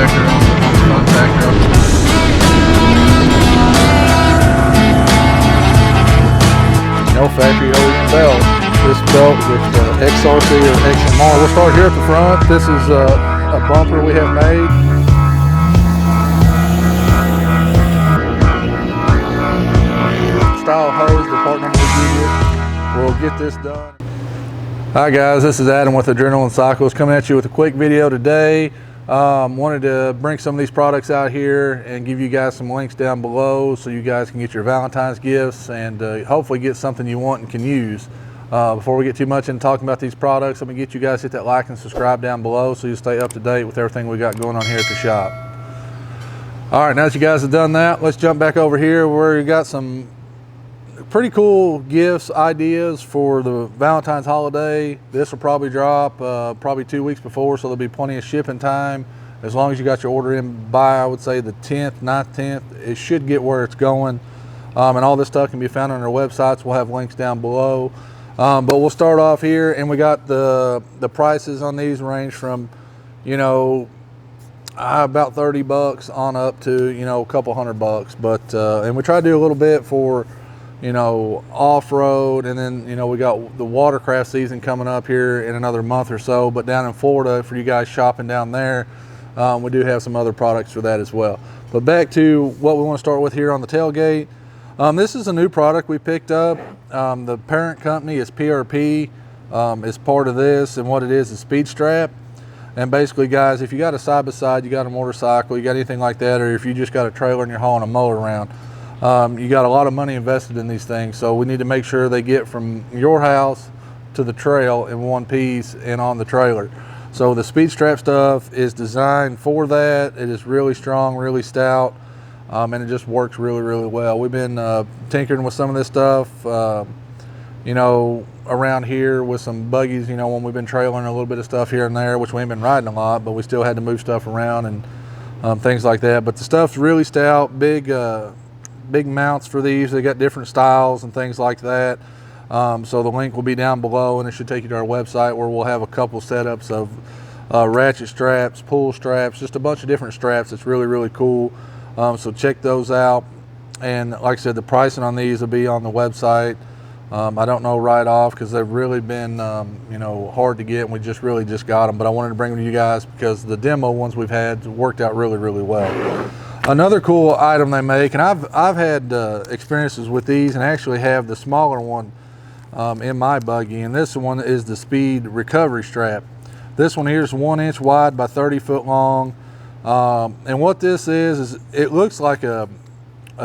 contactor on the contactor. No factory OE belt. This belt with XRC or XMR. We'll start here at the front. This is a bumper we have made. Style hose, the part number we give you. We'll get this done. Hi guys, this is Adam with Adrenaline Cycles coming at you with a quick video today. Wanted to bring some of these products out here and give you guys some links down below so you guys can get your Valentine's gifts and hopefully get something you want and can use. Before we get too much into talking about these products, let me get you guys to hit that like and subscribe down below so you stay up to date with everything we got going on here at the shop. All right, now that you guys have done that, let's jump back over here where we got some pretty cool gifts, ideas for the Valentine's holiday. This will probably drop probably 2 weeks before, so there'll be plenty of shipping time. As long as you got your order in by, I would say, the 10th, 9th, 10th, it should get where it's going. And all this stuff can be found on our websites. We'll have links down below. But we'll start off here, and we got the prices on these range from, you know, about 30 bucks on up to, you know, a couple $100. But and we try to do a little bit for, you know, off-road, and then, you know, we got the watercraft season coming up here in another month or so. But down in Florida, for you guys shopping down there, we do have some other products for that as well. But back to what we want to start with here on the tailgate. This is a new product we picked up. The parent company is PRP, is part of this, and what it is Speed Strap. And basically, guys, if you got a side-by-side, you got a motorcycle, you got anything like that, or if you just got a trailer and you're hauling a mower around, you got a lot of money invested in these things, so we need to make sure they get from your house to the trail in one piece and on the trailer. So the Speed Strap stuff is designed for that. It is really strong, really stout, and it just works really, really well. We've been tinkering with some of this stuff, you know, around here with some buggies, you know, when we've been trailing a little bit of stuff here and there, which we ain't been riding a lot, but we still had to move stuff around and things like that. But the stuff's really stout, big mounts for these. They got different styles and things like that. So the link will be down below, and it should take you to our website where we'll have a couple setups of ratchet straps, pull straps, just a bunch of different straps. It's really, really cool. So check those out. And like I said, the pricing on these will be on the website. I don't know right off because they've really been, you know, hard to get, and we just got them. But I wanted to bring them to you guys because the demo ones we've had worked out really, really well. Another cool item they make, and I've had experiences with these, and actually have the smaller one in my buggy, and this one is the Speed Recovery Strap. This one here is 1 inch wide by 30 foot long, and what this is it looks like a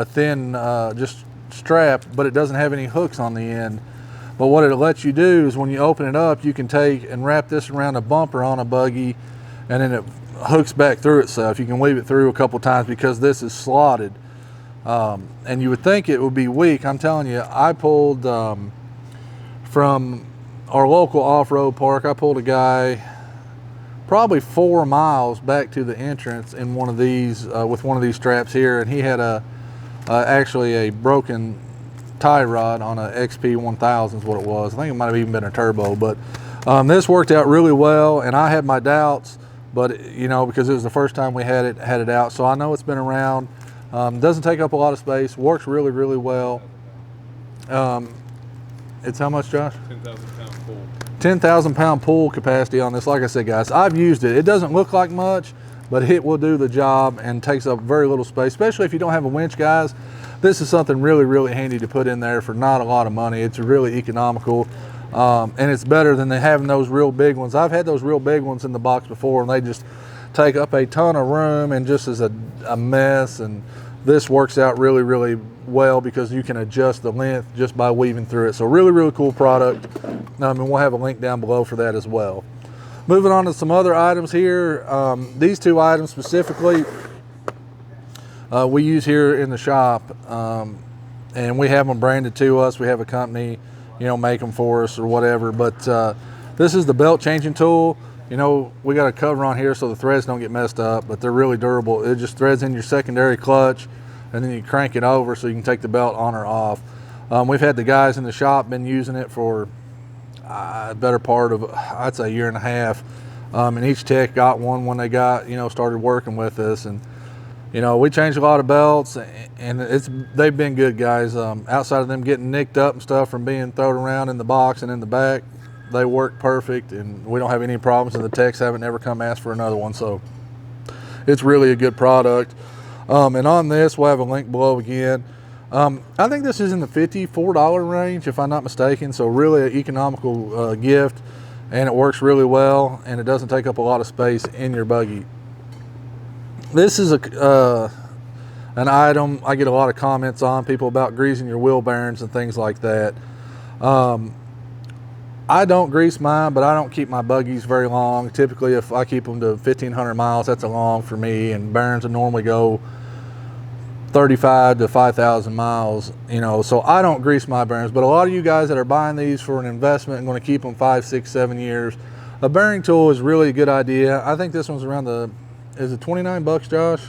thin just strap, but it doesn't have any hooks on the end. But what it lets you do is when you open it up, you can take and wrap this around a bumper on a buggy, and then it hooks back through itself. You can weave it through a couple times because this is slotted, and you would think it would be weak. I'm telling you, I pulled from our local off-road park, I pulled a guy probably 4 miles back to the entrance in one of these with one of these straps here, and he had actually a broken tie rod on a XP 1000 is what it was. I think it might have even been a turbo, but this worked out really well, and I had my doubts. But, you know, because it was the first time we had it out. So I know it's been around. Doesn't take up a lot of space. Works really, really well. It's how much, Josh? 10,000 pound pull. 10,000 pound pull capacity on this. Like I said, guys, I've used it. It doesn't look like much, but it will do the job and takes up very little space, especially if you don't have a winch, guys. This is something really, really handy to put in there for not a lot of money. It's really economical. And it's better than having those real big ones. I've had those real big ones in the box before, and they just take up a ton of room and just is a mess. And this works out really, really well because you can adjust the length just by weaving through it. So really, really cool product. And we'll have a link down below for that as well. Moving on to some other items here. These two items specifically we use here in the shop, and we have them branded to us. We have a company, you know, make them for us or whatever. But this is the belt changing tool. You know, we got a cover on here so the threads don't get messed up, but they're really durable. It just threads in your secondary clutch, and then you crank it over so you can take the belt on or off. We've had the guys in the shop been using it for a better part of, I'd say, 1.5 years. And each tech got one when they got, started working with us. And we changed a lot of belts, and they've been good, guys. Outside of them getting nicked up and stuff from being thrown around in the box and in the back, they work perfect, and we don't have any problems, and the techs haven't ever come ask for another one. So it's really a good product. And on this, we'll have a link below again. I think this is in the $54 range, if I'm not mistaken. So really an economical gift, and it works really well, and it doesn't take up a lot of space in your buggy. This is an item I get a lot of comments on, people about greasing your wheel bearings and things like that. I don't grease mine, but I don't keep my buggies very long. Typically, if I keep them to 1,500 miles, that's a long for me, and bearings will normally go 35 to 5,000 miles, so I don't grease my bearings. But a lot of you guys that are buying these for an investment and going to keep them 5, 6, 7 years, a bearing tool is really a good idea. I think this one's around is it 29 bucks, Josh?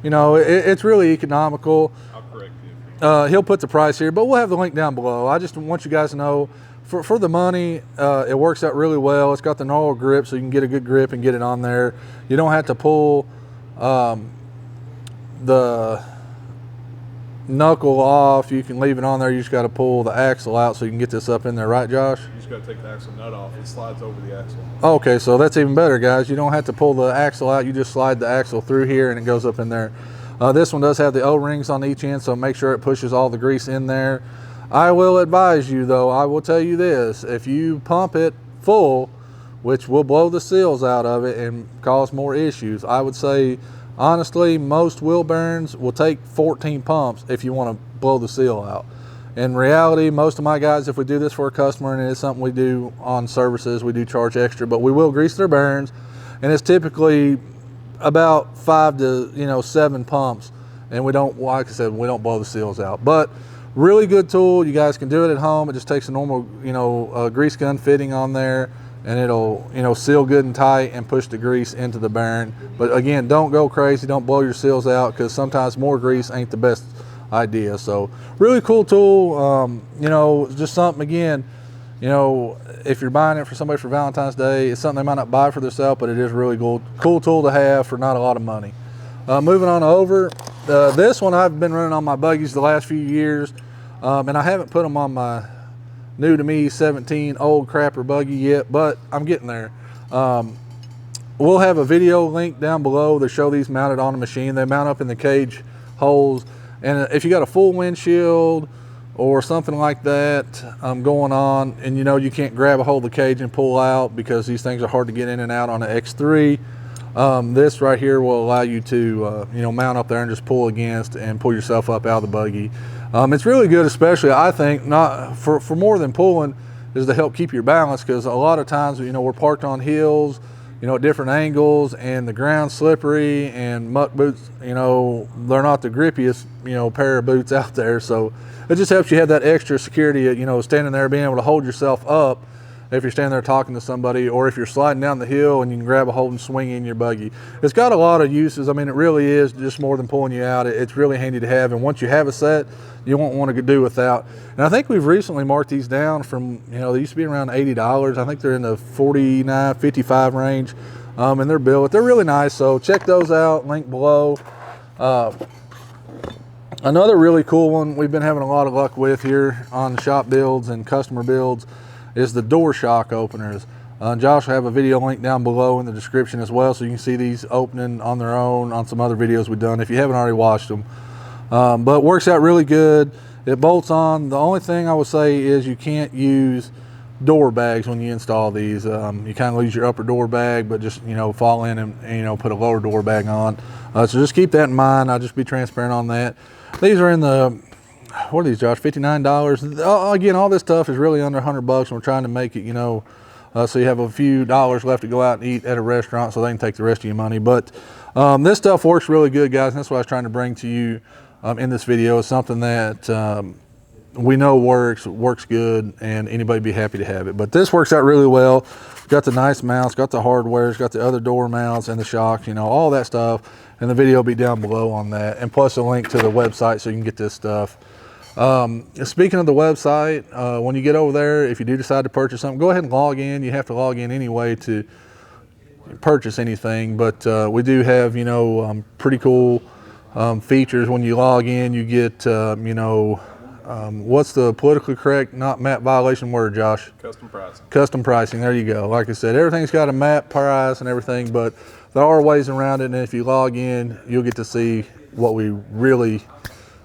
It's really economical. I'll correct you. He'll put the price here, but we'll have the link down below. I just want you guys to know, for the money, it works out really well. It's got the normal grip, so you can get a good grip and get it on there. You don't have to pull the knuckle off. You can leave it on there. You just got to pull the axle out so you can get this up in there, right, Josh? You just got to take the axle nut off. It slides over the axle. Okay, so that's even better, guys. You don't have to pull the axle out. You just slide the axle through here and it goes up in there. This one does have the O-rings on each end, so make sure it pushes all the grease in there. I will advise you, though, I will tell you this: if you pump it full, which will blow the seals out of it and cause more issues, I would say, honestly, most wheel bearings will take 14 pumps if you want to blow the seal out. In reality, most of my guys, if we do this for a customer, and it is something we do on services, we do charge extra, but we will grease their bearings, and it's typically about 5 to 7 pumps, and we don't, like I said, we don't blow the seals out. But really good tool. You guys can do it at home. It just takes a normal grease gun fitting on there, and it'll seal good and tight and push the grease into the bearing. But again, don't go crazy, don't blow your seals out, because sometimes more grease ain't the best idea. So really cool tool. Just something, again, if you're buying it for somebody for Valentine's Day, it's something they might not buy for themselves, but it is really cool tool to have for not a lot of money. Moving on over, this one I've been running on my buggies the last few years, and I haven't put them on my new to me 17 old crapper buggy yet, but I'm getting there. We'll have a video link down below to show these mounted on a machine. They mount up in the cage holes, and if you got a full windshield or something like that going on, and you can't grab a hold of the cage and pull out because these things are hard to get in and out on an X3, this right here will allow you to mount up there and just pull against and pull yourself up out of the buggy. It's really good, especially I think, not for more than pulling, is to help keep your balance, because a lot of times we're parked on hills at different angles, and the ground's slippery, and muck boots, they're not the grippiest pair of boots out there. So it just helps you have that extra security, standing there, being able to hold yourself up if you're standing there talking to somebody, or if you're sliding down the hill and you can grab a hold and swing in your buggy. It's got a lot of uses. I mean, it really is just more than pulling you out. It's really handy to have, and once you have a set, you won't want to do without. And I think we've recently marked these down from, they used to be around $80. I think they're in the $49, $55 range, and they're built. They're really nice, so check those out, link below. Another really cool one we've been having a lot of luck with here on shop builds and customer builds is the door shock openers. Josh will have a video link down below in the description as well, so you can see these opening on their own on some other videos we've done if you haven't already watched them. But it works out really good. It bolts on. The only thing I would say is you can't use door bags when you install these. You kind of lose your upper door bag, but just fall in and put a lower door bag on. So just keep that in mind. I'll just be transparent on that. These are in the, what are these, Josh? $59. Again, all this stuff is really under 100 bucks, and we're trying to make it, so you have a few dollars left to go out and eat at a restaurant, so they can take the rest of your money. But this stuff works really good, guys, and that's what I was trying to bring to you in this video. Is something that we know works good, and anybody be happy to have it. But this works out really well. Got the nice mounts, got the hardware, it's got the other door mounts and the shocks, all that stuff. And the video will be down below on that, and plus a link to the website so you can get this stuff. Speaking of the website, when you get over there, if you do decide to purchase something, go ahead and log in. You have to log in anyway to purchase anything, but we do have, you know, pretty cool features. When you log in, you get, you know, what's the politically correct, not map violation word, Josh? Custom pricing. Custom pricing, there you go. Like I said, everything's got a map price and everything, but there are ways around it, and if you log in, you'll get to see what we really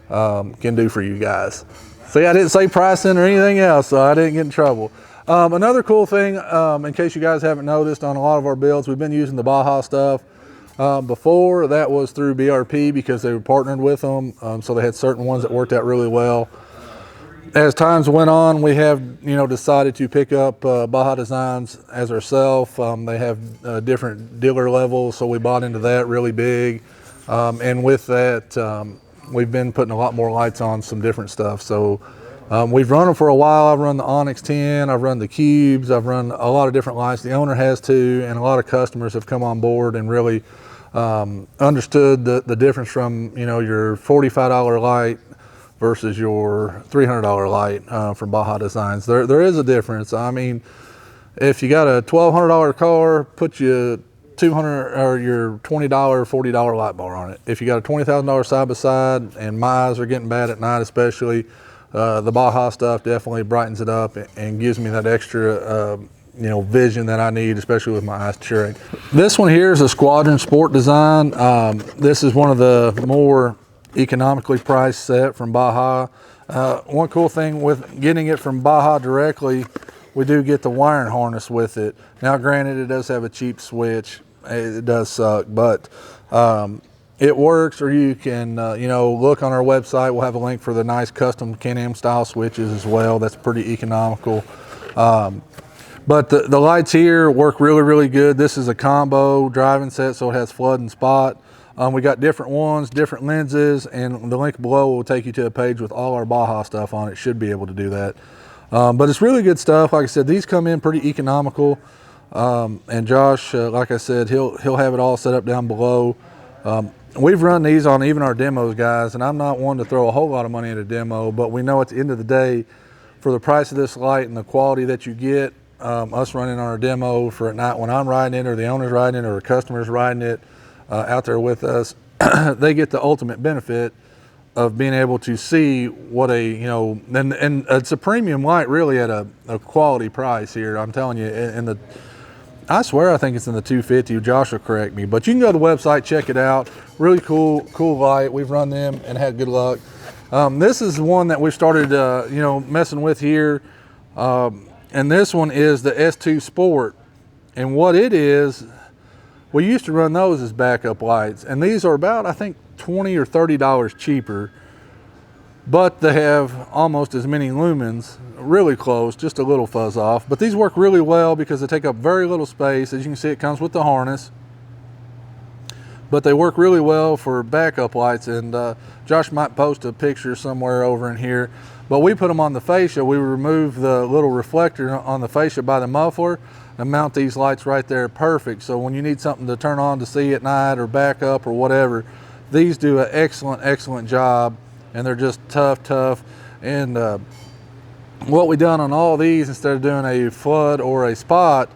can do for you guys. See, I didn't say pricing or anything else, so I didn't get in trouble. Another cool thing, in case you guys haven't noticed, on a lot of our builds, we've been using the Baja stuff. Before, that was through BRP because they were partnered with them, so they had certain ones that worked out really well. As times went on, we have, you know, decided to pick up Baja Designs as ourselves. They have different dealer levels, so we bought into that really big. And with that, we've been putting a lot more lights on some different stuff. So we've run them for a while. I've run the Onyx 10, I've run the Cubes, I've run a lot of different lights. The owner has too, and a lot of customers have come on board and really understood the difference from, you know, your $45 light versus your $300 light from Baja Designs. There is a difference. I mean, if you got a $1,200 car, put you $200 or your $20, $40 light bar on it. If you got a $20,000 side by side, and my eyes are getting bad at night especially, the Baja stuff definitely brightens it up and gives me that extra you know, vision that I need, especially with my eyes tearing. This one here is a Squadron Sport design. This is one of the more economically priced set from Baja. One cool thing with getting it from Baja directly, we do get the wiring harness with it. Now granted, it does have a cheap switch. It does suck, but it works. Or you can you know, look on our website. We'll have a link for the nice custom Can-Am style switches as well. That's pretty economical. But the lights here work really, really good. This is a combo driving set, so it has flood and spot. We got different ones, different lenses, and the link below will take you to a page with all our Baja stuff on it. Should be able to do that. But it's really good stuff. Like I said, these come in pretty economical. And Josh, like I said, he'll have it all set up down below. We've run these on even our demos, guys, and I'm not one to throw a whole lot of money at a demo, but we know at the end of the day, for the price of this light and the quality that you get, us running on our demo for at night when I'm riding it, or the owner's riding it, or a customer's riding it out there with us, they get the ultimate benefit of being able to see what a, you know, and it's a premium light really at a quality price here. I'm telling you, I swear I think it's in the 250. Josh will correct me, but you can go to the website, check it out. Really cool light. We've run them and had good luck. This is one that we started, you know, messing with here. And this one is the S2 Sport. And what it is, we used to run those as backup lights. And these are about, I think, $20 or $30 cheaper. But they have almost as many lumens, really close, just a little fuzz off. But these work really well because they take up very little space. As you can see, it comes with the harness. But they work really well for backup lights. And Josh might post a picture somewhere over in here. But we put them on the fascia. We remove the little reflector on the fascia by the muffler and mount these lights right there perfect. So when you need something to turn on to see at night or back up or whatever, these do an excellent job, and they're just tough. And what we done on all these, instead of doing a flood or a spot,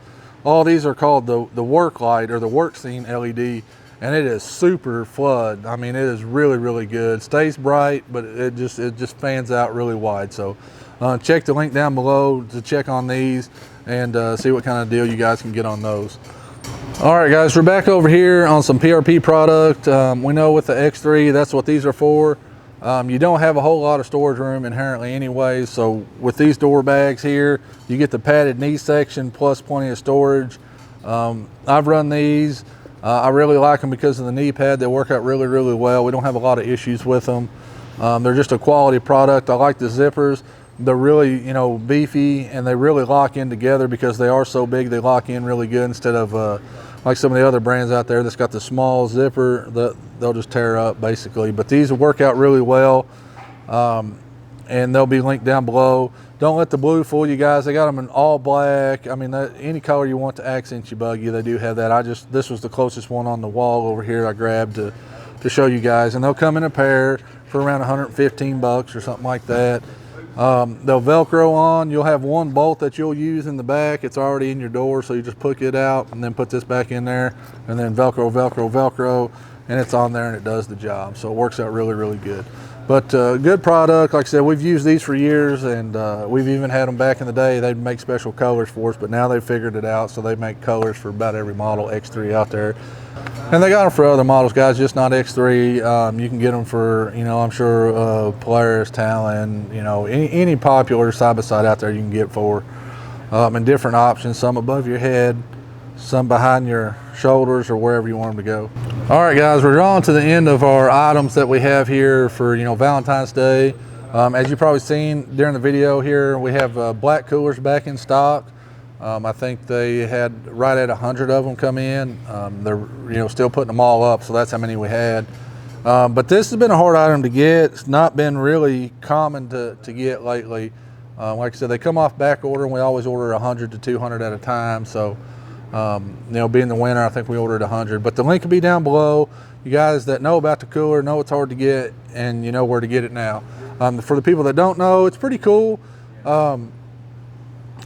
all these are called the work light or the work scene LED. And it is super flood. I mean, it is really good. Stays bright, but it just fans out really wide. So check the link down below to check on these and see what kind of deal you guys can get on those. All right, guys, we're back over here on some PRP product. We know with the X3, that's what these are for. You don't have a whole lot of storage room inherently anyway. So with these door bags here, you get the padded knee section plus plenty of storage. I've run these. I really like them because of the knee pad. They work out really well. We don't have a lot of issues with them. They're just a quality product. I like the zippers. They're really, you know, beefy, and they really lock in together because they are so big. They lock in really good instead of like some of the other brands out there that's got the small zipper that they'll just tear up basically. But these will work out really well, and they'll be linked down below. Don't let the blue fool you guys. They got them in all black. I mean, any color you want to accent your buggy, they do have that. This was the closest one on the wall over here I grabbed to show you guys. And they'll come in a pair for around 115 bucks or something like that. They'll Velcro on. You'll have one bolt that you'll use in the back. It's already in your door, so you just push it out and then put this back in there, and then Velcro, Velcro, Velcro, and it's on there and it does the job. So it works out really, really good. But good product. Like I said, we've used these for years, and we've even had them back in the day. They'd make special colors for us, but now they've figured it out, so they make colors for about every model X3 out there. And they got them for other models, guys, just not X3. You can get them for, you know, I'm sure Polaris, Talon, you know, any popular side-by-side out there you can get for. And different options, some above your head, some behind your shoulders, or wherever you want them to go. All right, guys, we're drawing to the end of our items that we have here for, you know, Valentine's Day. As you've probably seen during the video here, we have black coolers back in stock. I think they had right at 100 of them come in. They're, you know, still putting them all up, so that's how many we had. But this has been a hard item to get. It's not been really common to get lately. Like I said, they come off back order, and we always order 100 to 200 at a time. So, you know, being the winter, I think we ordered 100. But the link will be down below. You guys that know about the cooler know it's hard to get, and you know where to get it now. For the people that don't know, it's pretty cool.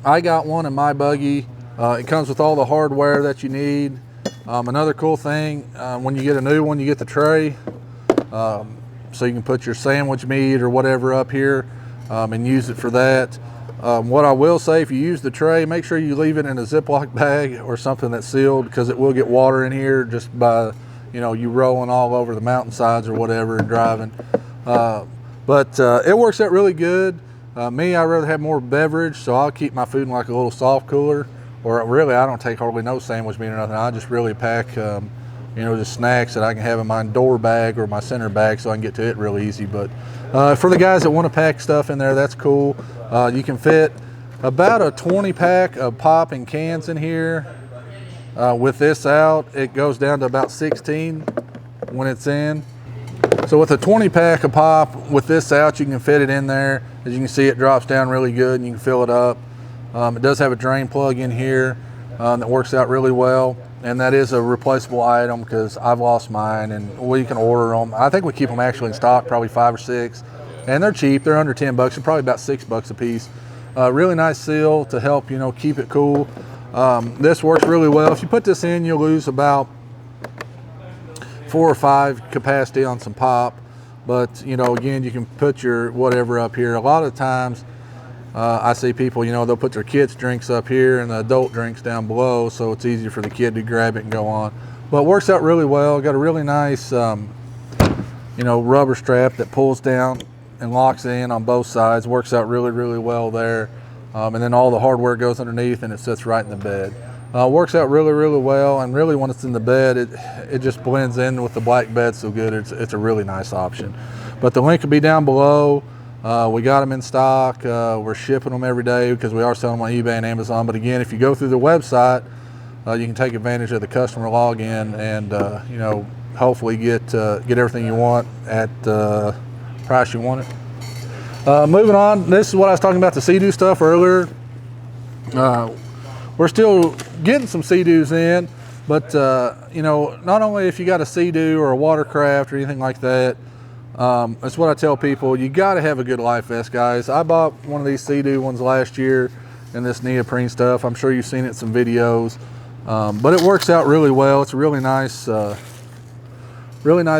I got one in my buggy. It comes with all the hardware that you need. Another cool thing, when you get a new one, you get the tray. So you can put your sandwich meat or whatever up here and use it for that. What I will say, if you use the tray, make sure you leave it in a Ziploc bag or something that's sealed, because it will get water in here just by, you know, you rolling all over the mountainsides or whatever and driving. But it works out really good. Me, I'd rather have more beverage, so I'll keep my food in like a little soft cooler. Or really, I don't take hardly no sandwich meat or nothing. I just really pack, you know, just snacks that I can have in my door bag or my center bag, so I can get to it real easy. But for the guys that want to pack stuff in there, that's cool. You can fit about a 20 pack of pop and cans in here. With this out, it goes down to about 16 when it's in. So with a 20 pack of pop, with this out, you can fit it in there. As you can see, it drops down really good and you can fill it up. It does have a drain plug in here that works out really well. And that is a replaceable item, because I've lost mine, and we can order them. I think we keep them actually in stock, probably 5 or 6. And they're cheap, they're under 10 bucks. They're probably about $6 a piece. Really nice seal to help, you know, keep it cool. This works really well. If you put this in, you'll lose about 4 or 5 capacity on some pop. But, you know, again, you can put your whatever up here. A lot of times I see people, you know, they'll put their kids' drinks up here and the adult drinks down below, so it's easier for the kid to grab it and go on. But it works out really well. Got a really nice, you know, rubber strap that pulls down and locks in on both sides. Works out really, really well there. And then all the hardware goes underneath and it sits right in the bed. Works out really, really well, and really when it's in the bed, it just blends in with the black bed so good. It's a really nice option. But the link will be down below. We got them in stock. We're shipping them every day because we are selling them on eBay and Amazon. But again, if you go through the website, you can take advantage of the customer login and you know, hopefully get everything you want at the price you want it. Moving on, this is what I was talking about, the Sea-Doo stuff earlier. We're still getting some Sea-Doos in, but you know, not only if you got a Sea-Doo or a watercraft or anything like that, that's what I tell people, you got to have a good life vest, guys. I bought one of these Sea-Doo ones last year in this neoprene stuff. I'm sure you've seen it in some videos, but it works out really well. It's a really nice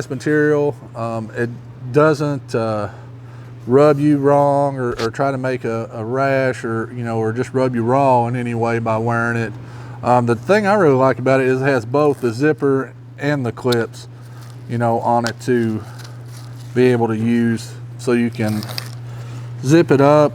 material. It doesn't rub you wrong or try to make a rash, or, you know, or just rub you raw in any way by wearing it. The thing I really like about it is it has both the zipper and the clips, you know, on it to be able to use, so you can zip it up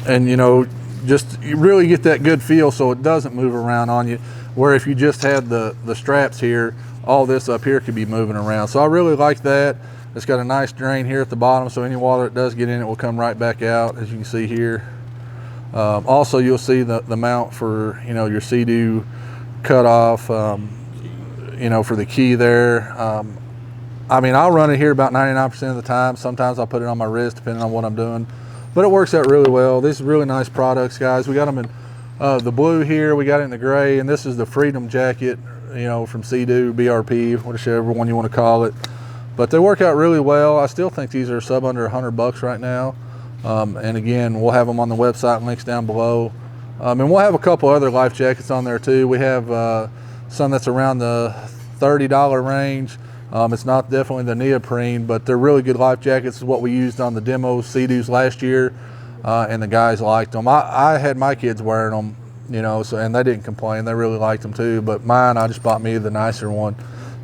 and, you know, just you really get that good feel so it doesn't move around on you, where if you just had the straps here, all this up here could be moving around. So I really like that. It's got a nice drain here at the bottom, so any water that does get in it will come right back out, as you can see here. Also, you'll see the mount for, you know, your Sea-Doo cutoff, you know, for the key there. I mean, I'll run it here about 99% of the time. Sometimes I'll put it on my wrist depending on what I'm doing, but it works out really well. These are really nice products, guys. We got them in the blue here, we got it in the gray, and this is the Freedom Jacket, you know, from Sea-Doo, BRP, whichever one you want to call it. but they work out really well. I still think these are sub under $100 right now. And again, we'll have them on the website, links down below. And we'll have a couple other life jackets on there too. We have some that's around the $30 range. It's not definitely the neoprene, but they're really good life jackets. Is what we used on the demo Sea-Doos last year, and the guys liked them. I had my kids wearing them, you know, so, and they didn't complain. They really liked them too. But mine, I just bought me the nicer one,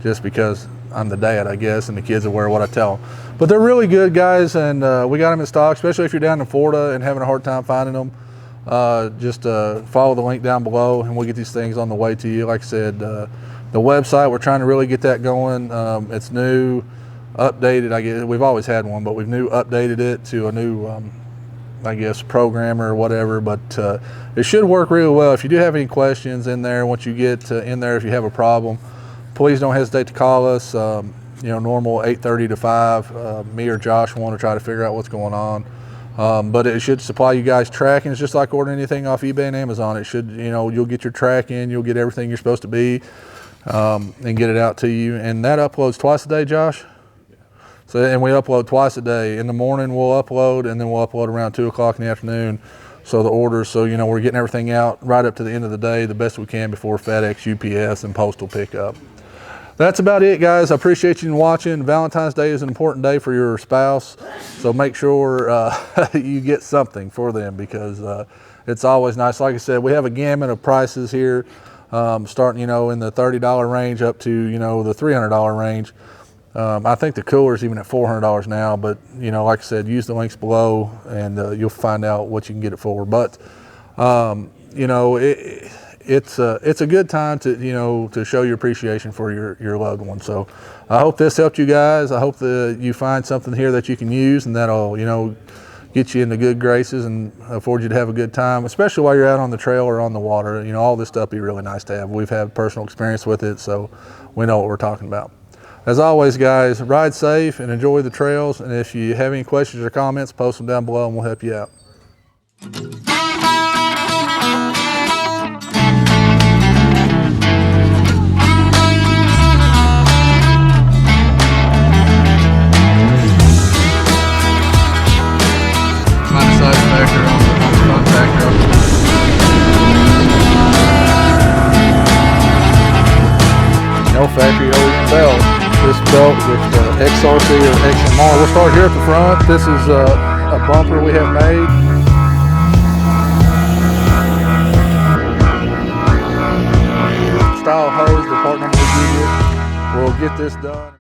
just because I'm the dad, I guess, and the kids will wear what I tell them. But they're really good, guys, and we got them in stock, especially if you're down in Florida and having a hard time finding them. Just follow the link down below, and we'll get these things on the way to you. Like I said, the website, we're trying to really get that going. It's new, updated. I guess we've always had one, but we've updated it to a new, I guess, programmer or whatever. But it should work really well. If you do have any questions in there, once you get in there, if you have a problem, please don't hesitate to call us. You know, normal 8:30 to 5. Me or Josh want to try to figure out what's going on. But it should supply you guys tracking. It's just like ordering anything off eBay and Amazon. It should, you know, you'll get your tracking, you'll get everything you're supposed to be, and get it out to you. And that uploads twice a day, Josh? Yeah. So, and we upload twice a day. In the morning we'll upload, and then we'll upload around 2 o'clock in the afternoon. So the orders, so, you know, we're getting everything out right up to the end of the day, the best we can before FedEx, UPS, and postal pickup. That's about it, guys. I appreciate you watching. Valentine's Day is an important day for your spouse, so make sure you get something for them, because it's always nice. Like I said, we have a gamut of prices here, starting, you know, in the $30 range up to, you know, the $300 range. I think the cooler is even at $400 now, but, you know, like I said, use the links below, and you'll find out what you can get it for. But you know, it's a good time to, you know, to show your appreciation for your loved one. So I hope this helped you guys. I hope that you find something here that you can use, and that'll, you know, get you into good graces and afford you to have a good time, especially while you're out on the trail or on the water. You know, all this stuff be really nice to have. We've had personal experience with it, so we know what we're talking about. As always, guys, ride safe and enjoy the trails. And if you have any questions or comments, post them down below and we'll help you out. No factory OEM belt. This belt with XRC or XMR. We'll start here at the front. This is a bumper we have made. Style hose, the part number we give you. We'll get this done.